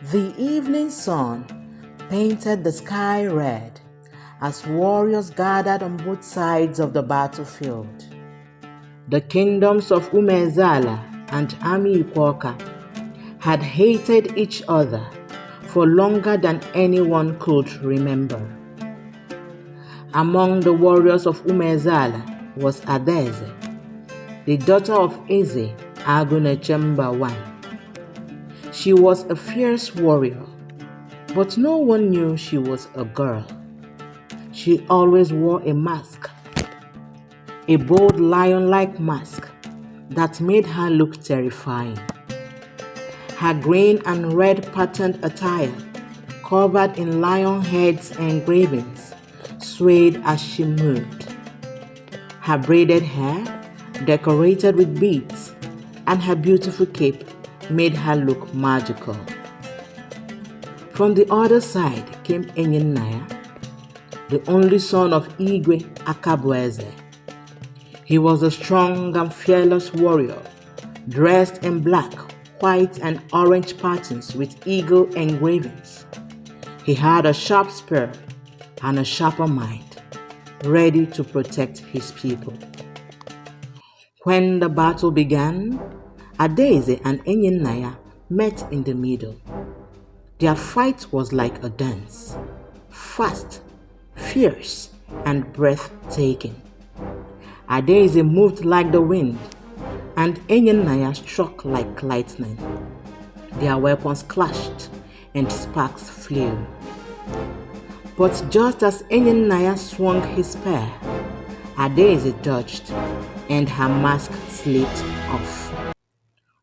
The evening sun painted the sky red as warriors gathered on both sides of the battlefield. The kingdoms of Umuezeala and Amikwo Awka had hated each other for longer than anyone could remember. Among the warriors of Umuezeala was Adaeze, the daughter of Eze I. She was a fierce warrior, but no one knew she was a girl. She always wore a mask, a bold lion-like mask that made her look terrifying. Her green and red patterned attire, covered in lion heads and engravings, swayed as she moved. Her braided hair, decorated with beads, and her beautiful cape made her look magical. From the other side came Eyinnaya, the only son of Igwe Adaeze. He was a strong and fearless warrior, dressed in black, white, and orange patterns with eagle engravings. He had a sharp spear and a sharper mind, ready to protect his people. When the battle began, Adaeze and Eyinnaya met in the middle. Their fight was like a dance, fast, fierce, and breathtaking. Adaeze moved like the wind, and Eyinnaya struck like lightning. Their weapons clashed, and sparks flew. But just as Eyinnaya swung his spear, Adaeze dodged, and her mask slipped off.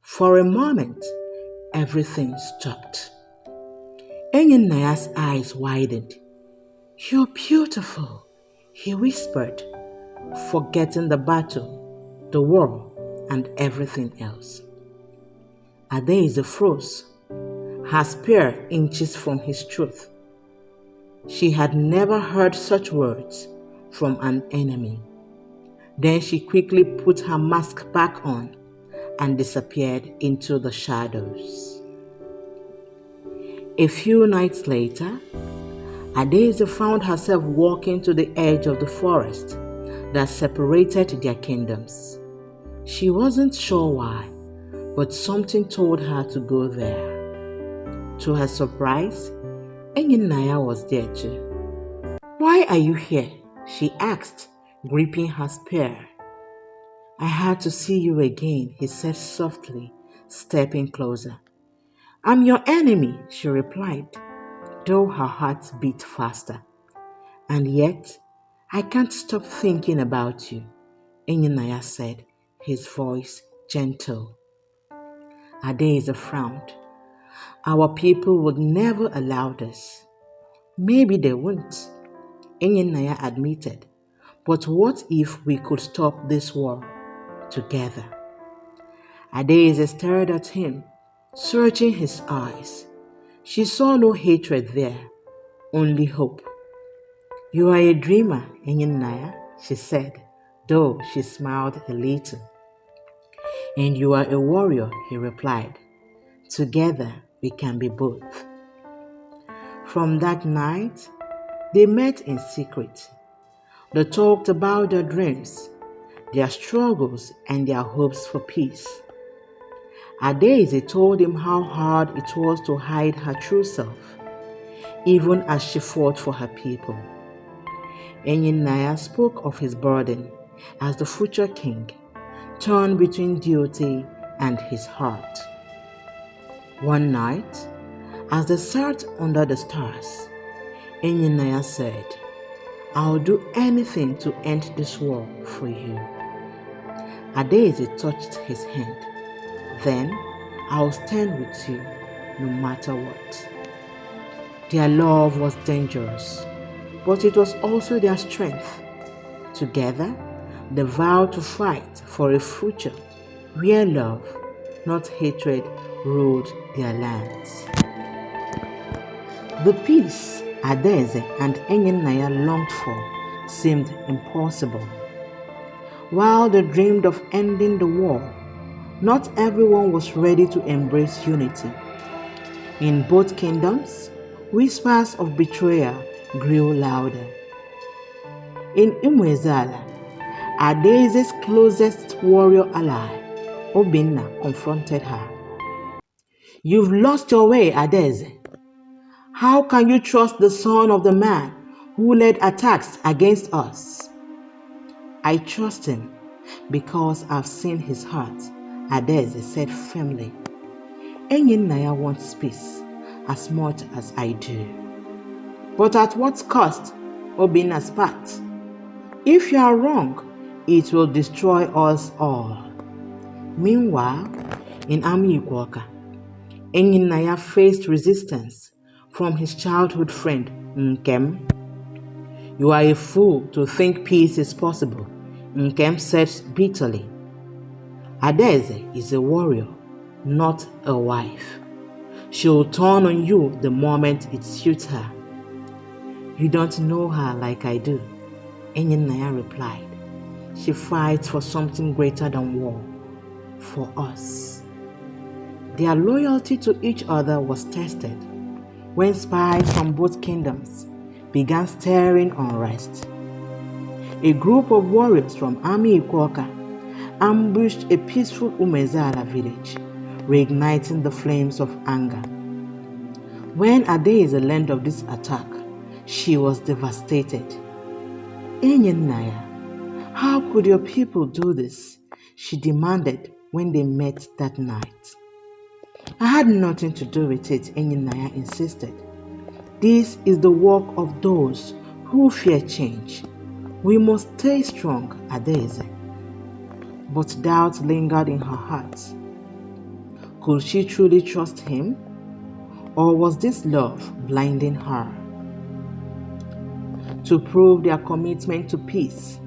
For a moment, everything stopped. Eyinnaya's eyes widened. "You're beautiful," he whispered, forgetting the battle, the war, and everything else. Adaeze froze, her spear inches from his throat. She had never heard such words from an enemy. Then she quickly put her mask back on and disappeared into the shadows. A few nights later, Adaeze found herself walking to the edge of the forest that separated their kingdoms. She wasn't sure why, but something told her to go there. To her surprise, Eyinnaya was there too. "Why are you here?" she asked, gripping her spear. "I had to see you again," he said softly, stepping closer. "I'm your enemy," she replied, though her heart beat faster. "And yet, I can't stop thinking about you," Eyinnaya said, his voice gentle. Adaeze frowned. "Our people would never allow this." "Maybe they won't," Eyinnaya admitted. "But what if we could stop this war together?" Adaeze stared at him, searching his eyes. She saw no hatred there, only hope. "You are a dreamer, Eyinnaya," she said, though she smiled a little. "And you are a warrior," he replied. "Together we can be both." From that night, they met in secret. They talked about their dreams, their struggles, and their hopes for peace. Adaeze told him how hard it was to hide her true self, even as she fought for her people. Eyinnaya spoke of his burden as the future king, torn between duty and his heart. One night, as they sat under the stars, Eyinnaya said, "I'll do anything to end this war for you." Adaeze touched his hand. "Then I'll stand with you no matter what." Their love was dangerous, but it was also their strength. Together, they vowed to fight for a future where love, not hatred, ruled their lands. The peace Adaeze and Eyinnaya longed for seemed impossible. While they dreamed of ending the war, not everyone was ready to embrace unity. In both kingdoms, whispers of betrayal grew louder. In Umuezeala, Adaeze's closest warrior ally, Obinna, confronted her. "You've lost your way, Adaeze. How can you trust the son of the man who led attacks against us?" "I trust him because I've seen his heart," Adaeze said firmly. "Eyinnaya wants peace as much as I do." "But at what cost?" Obinna spat. "If you are wrong, it will destroy us all." Meanwhile, in Amikwo Awka, Eyinnaya faced resistance from his childhood friend Nkem. "You are a fool to think peace is possible," Nkem said bitterly. "Adaeze is a warrior, not a wife. She'll turn on you the moment it suits her." "You don't know her like I do," Eyinnaya replied. "She fights for something greater than war, for us." Their loyalty to each other was tested when spies from both kingdoms began stirring unrest. A group of warriors from Amikwo Awka ambushed a peaceful Umuezeala village, reigniting the flames of anger. When Adaeze learned of this attack, she was devastated. "Eyinnaya, how could your people do this?" she demanded when they met that night. "I had nothing to do with it," Eyinnaya insisted. "This is the work of those who fear change. We must stay strong, Adaeze." But doubt lingered in her heart. Could she truly trust him? Or was this love blinding her? To prove their commitment to peace,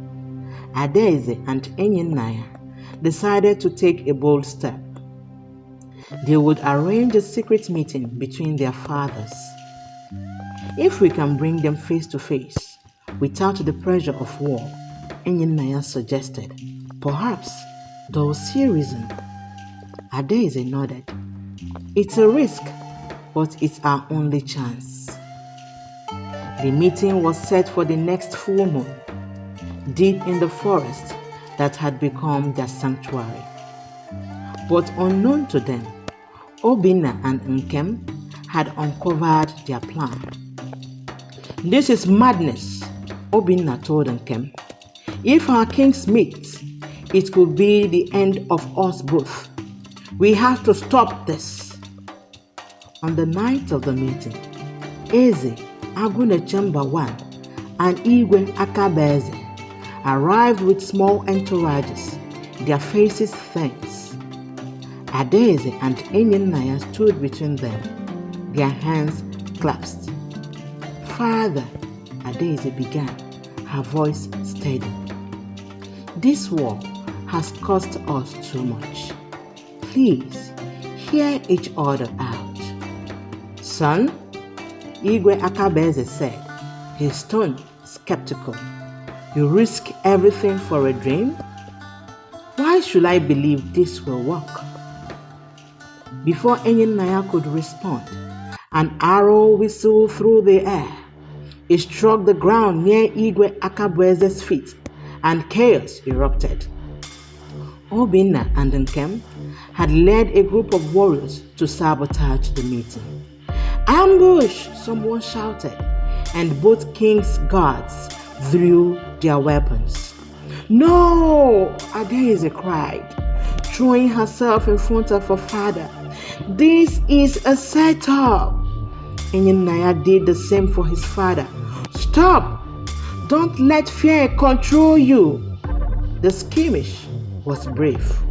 Adaeze and Eyinnaya decided to take a bold step. They would arrange a secret meeting between their fathers. "If we can bring them face to face, without the pressure of war," Eyinnaya suggested, "perhaps they'll see reason." Adaeze nodded. "It's a risk, but it's our only chance." The meeting was set for the next full moon, deep in the forest that had become their sanctuary. But unknown to them, Obinna and Nkem had uncovered their plan. "This is madness," Obinna told Nkem. "If our kings meet, it could be the end of us both. We have to stop this." On the night of the meeting, Eze, Agwunechemba I, and Igwe Akabaeze arrived with small entourages, their faces tense. Adaeze and Eyinnaya stood between them, their hands clasped. "Father," Adaeze began, her voice steady, "this war has cost us too much. Please, hear each other out." "Son," Igwe Akabaeze said, his tone skeptical, "you risk everything for a dream? Why should I believe this will work?" Before Eyinnaya could respond, an arrow whistled through the air. It struck the ground near Igwe Akabaeze's feet, and chaos erupted. Obinna and Nkem had led a group of warriors to sabotage the meeting. "Ambush!" someone shouted, and both kings' guards drew their weapons. "No!" Adaeze cried, throwing herself in front of her father. "This is a setup!" Eyinnaya did the same for his father. "Stop! Don't let fear control you!" The skirmish was brief,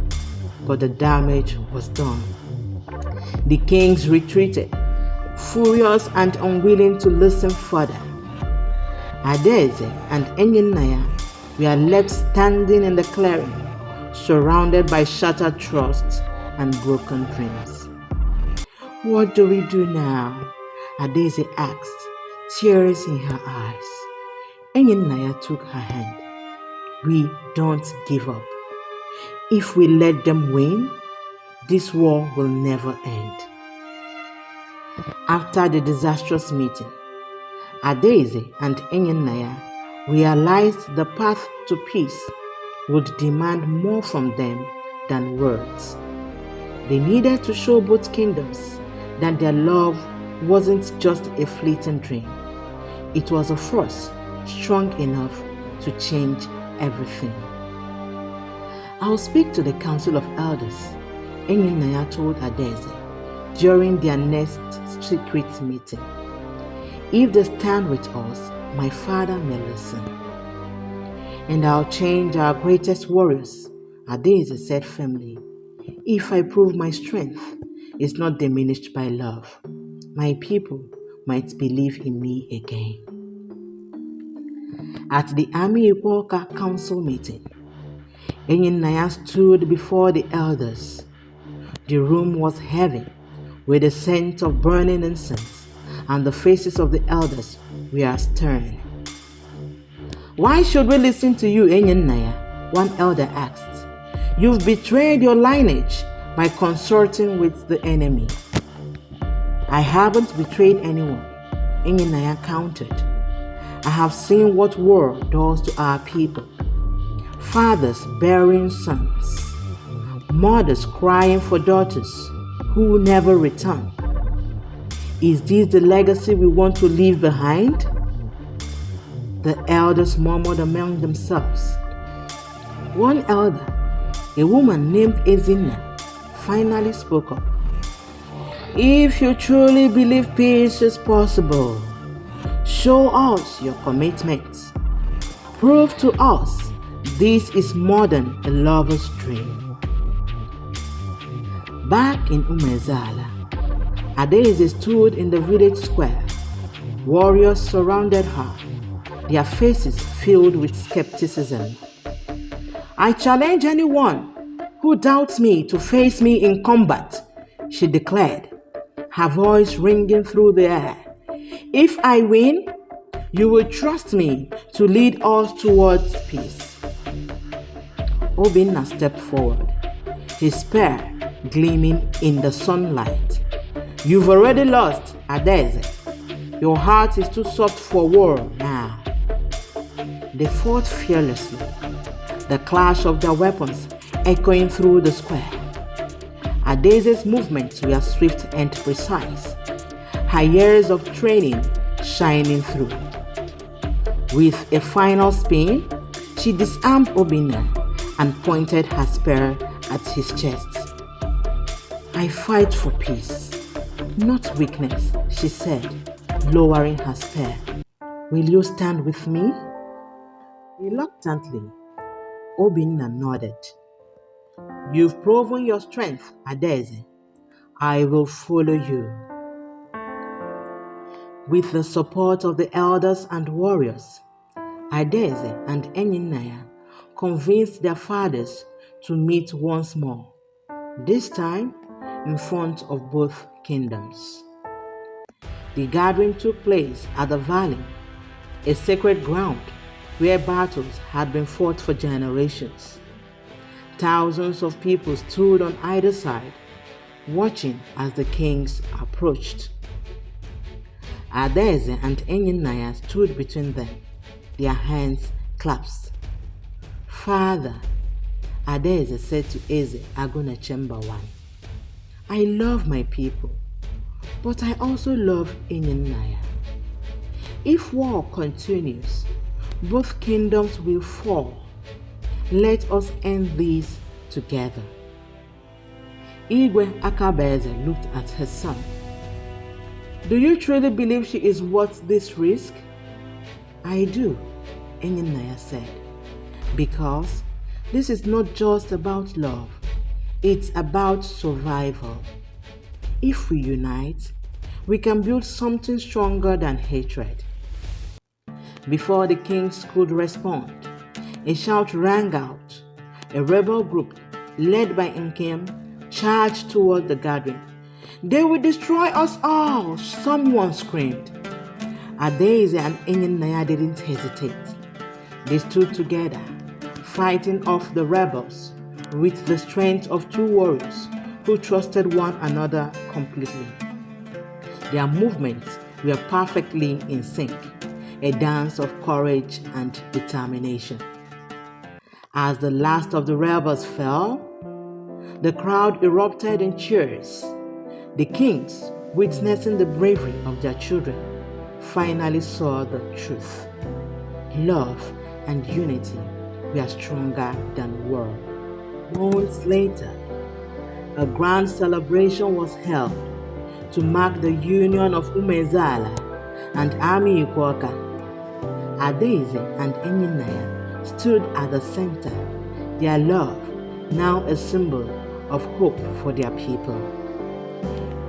but the damage was done. The kings retreated, furious and unwilling to listen further. Adaeze and Eyinnaya were left standing in the clearing, surrounded by shattered trust and broken dreams. "What do we do now?" Adaeze asked, tears in her eyes. Eyinnaya took her hand. "We don't give up. If we let them win, this war will never end." After the disastrous meeting, Adaeze and Eyinnaya realized the path to peace would demand more from them than words. They needed to show both kingdoms that their love wasn't just a fleeting dream. It was a force strong enough to change everything. I'll speak to the Council of Elders, Eyinnaya told Adaeze during their next secret meeting. If they stand with us, my father may listen. And I'll change our greatest warriors, Adaeze said firmly. If I prove my strength is not diminished by love, my people might believe in me again. At the Amikwo Awka council meeting, Eyinnaya stood before the elders. The room was heavy with the scent of burning incense, and the faces of the elders were stern. Why should we listen to you, Eyinnaya? One elder asked. You've betrayed your lineage by consorting with the enemy. I haven't betrayed anyone, Eyinnaya countered. I have seen what war does to our people. Fathers burying sons, mothers crying for daughters who never return. Is this the legacy we want to leave behind? The elders murmured among themselves. One elder, a woman named Eyinnaya, finally spoke up. If you truly believe peace is possible, show us your commitment. Prove to us this is more than a lover's dream. Back in Umuezeala, Adaeze stood in the village square. Warriors surrounded her, their faces filled with skepticism. I challenge anyone who doubts me to face me in combat, she declared, her voice ringing through the air. If I win, you will trust me to lead us towards peace. Obinna stepped forward, his spear gleaming in the sunlight. You've already lost, Adaeze. Your heart is too soft for war now. They fought fearlessly, the clash of their weapons echoing through the square. Adaeze's movements were swift and precise, her years of training shining through. With a final spin, she disarmed Obinna and pointed her spear at his chest. I fight for peace, not weakness, she said, lowering her spear. Will you stand with me? Reluctantly, Obinna nodded. You've proven your strength, Adaeze. I will follow you. With the support of the elders and warriors, Adaeze and Eyinnaya convinced their fathers to meet once more, this time in front of both kingdoms. The gathering took place at the valley, a sacred ground where battles had been fought for generations. Thousands of people stood on either side, watching as the kings approached. Adaeze and Eyinnaya stood between them, their hands clasped. Father, Adaeze said to Eze Agunachemba I I love my people, but I also love Eyinnaya. If war continues, both kingdoms will fall. Let us end this together. Igwe Akabaeze looked at her son. Do you truly believe she is worth this risk? I do, Eyinnaya said, because this is not just about love, it's about survival. If we unite, we can build something stronger than hatred. Before the kings could respond, a shout rang out. A rebel group, led by Enkay, charged toward the gathering. They will destroy us all, someone screamed. Adaeze and Eyinnaya didn't hesitate. They stood together, fighting off the rebels with the strength of two warriors who trusted one another completely. Their movements were perfectly in sync, a dance of courage and determination. As the last of the rebels fell, the crowd erupted in cheers. The kings, witnessing the bravery of their children, finally saw the truth. Love and unity were stronger than war. Months later, a grand celebration was held to mark the union of Umuezeala and Amikwo Awka. Adaeze and Eyinnaya stood at the center, their love now a symbol of hope for their people.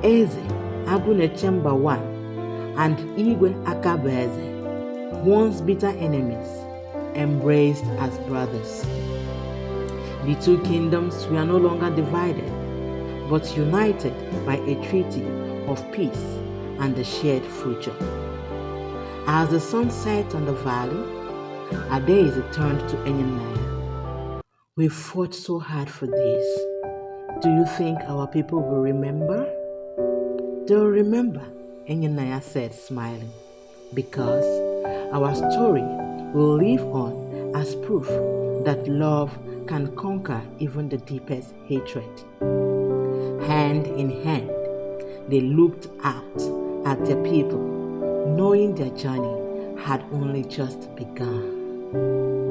Eze Agunechemba I and Igwe Akabaeze, once bitter enemies, embraced as brothers. The two kingdoms were no longer divided, but united by a treaty of peace and a shared future. As the sun set on the valley, Adaeze turned to Eyinnaya. We fought so hard for this. Do you think our people will remember? They'll remember, Eyinnaya said, smiling, because our story will live on as proof that love can conquer even the deepest hatred. Hand in hand, they looked out at their people, knowing their journey had only just begun.